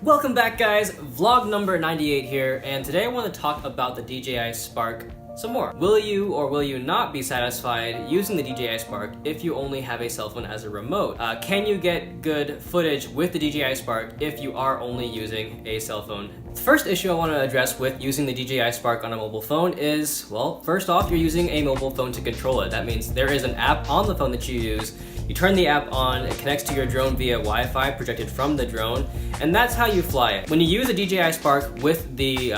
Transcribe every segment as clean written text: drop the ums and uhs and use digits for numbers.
Welcome back, guys. Vlog number 98 here, and today I want to talk about the DJI Spark some more. Will you or will you not be satisfied using the DJI Spark if you only have a cell phone as a remote? Can you get good footage with the DJI Spark if you are only using a cell phone? The first issue I want to address with using the DJI Spark on a mobile phone is, well, first off, you're using a mobile phone to control it. That means there is an app on the phone that you use. You turn the app on, it connects to your drone via Wi-Fi projected from the drone, and that's how you fly it. When you use the DJI Spark with the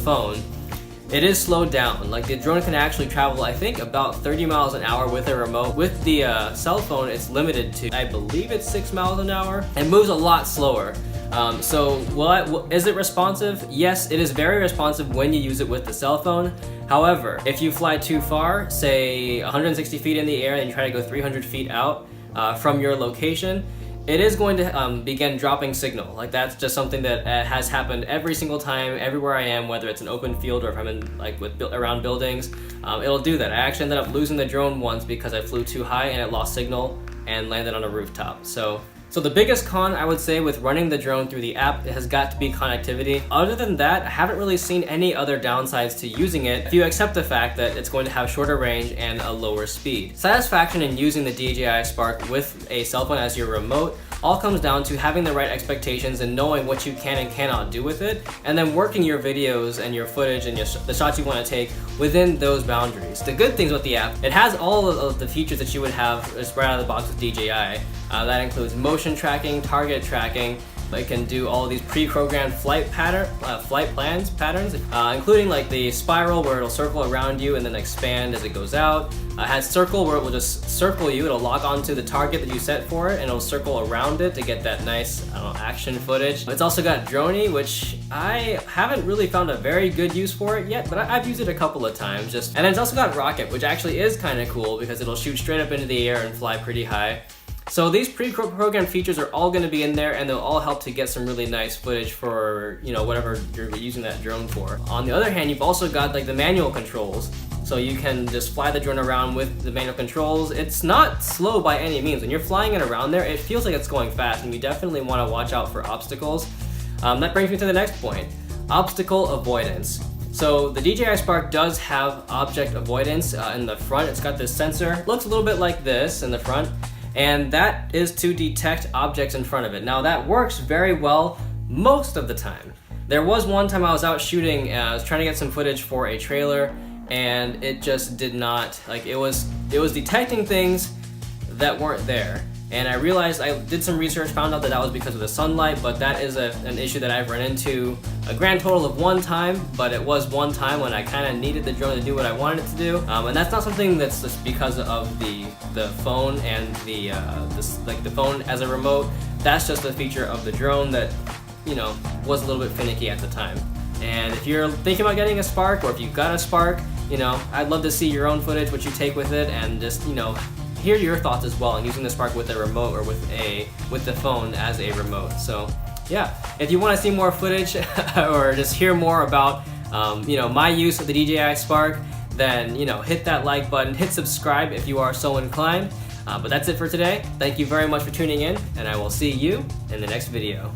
phone, it is slowed down. Like, the drone can actually travel, I think, about 30 miles an hour with a remote. With the cell phone, it's limited to, I believe it's 6 miles an hour. It moves a lot slower. Is it responsive? Yes, it is very responsive when you use it with the cell phone. However, if you fly too far, say 160 feet in the air and you try to go 300 feet out from your location, it is going to begin dropping signal. Like, that's just something that has happened every single time, everywhere I am, whether it's an open field or if I'm in around buildings. It'll do that. I actually ended up losing the drone once because I flew too high and it lost signal and landed on a rooftop. So the biggest con, I would say, with running the drone through the app, it has got to be connectivity. Other than that, I haven't really seen any other downsides to using it if you accept the fact that it's going to have shorter range and a lower speed. Satisfaction in using the DJI Spark with a cell phone as your remote all comes down to having the right expectations and knowing what you can and cannot do with it, and then working your videos and your footage and the shots you want to take within those boundaries. The good things with the app, it has all of the features that you would have right out of the box with DJI. That includes motion tracking, target tracking. It can do all of these pre-programmed flight patterns, including like the spiral where it'll circle around you and then expand as it goes out. It has circle where it will just circle you. It'll lock onto the target that you set for it and it'll circle around it to get that nice, action footage. It's also got droney, which I haven't really found a very good use for it yet, but I've used it a couple of times. And then it's also got rocket, which actually is kind of cool because it'll shoot straight up into the air and fly pretty high. So these pre-programmed features are all going to be in there, and they'll all help to get some really nice footage for, whatever you're using that drone for. On the other hand, you've also got like the manual controls. So you can just fly the drone around with the manual controls. It's not slow by any means. When you're flying it around there, it feels like it's going fast, and you definitely want to watch out for obstacles. That brings me to the next point, obstacle avoidance. So the DJI Spark does have object avoidance in the front. It's got this sensor. Looks a little bit like this in the front. And that is to detect objects in front of it. Now, that works very well most of the time. There was one time I was out shooting, I was trying to get some footage for a trailer, and it just did not, it was detecting things that weren't there. And I realized, I did some research, found out that was because of the sunlight, but that is an issue that I've run into a grand total of one time, but it was one time when I kind of needed the drone to do what I wanted it to do. And that's not something that's just because of the phone and the phone as a remote. That's just a feature of the drone that, was a little bit finicky at the time. And if you're thinking about getting a Spark, or if you've got a Spark, I'd love to see your own footage, what you take with it, and just, hear your thoughts as well on using the Spark with a remote or with the phone as a remote. So yeah, if you want to see more footage or just hear more about my use of the DJI Spark, then hit that like button, hit subscribe if you are so inclined. But that's it for today. Thank you very much for tuning in, and I will see you in the next video.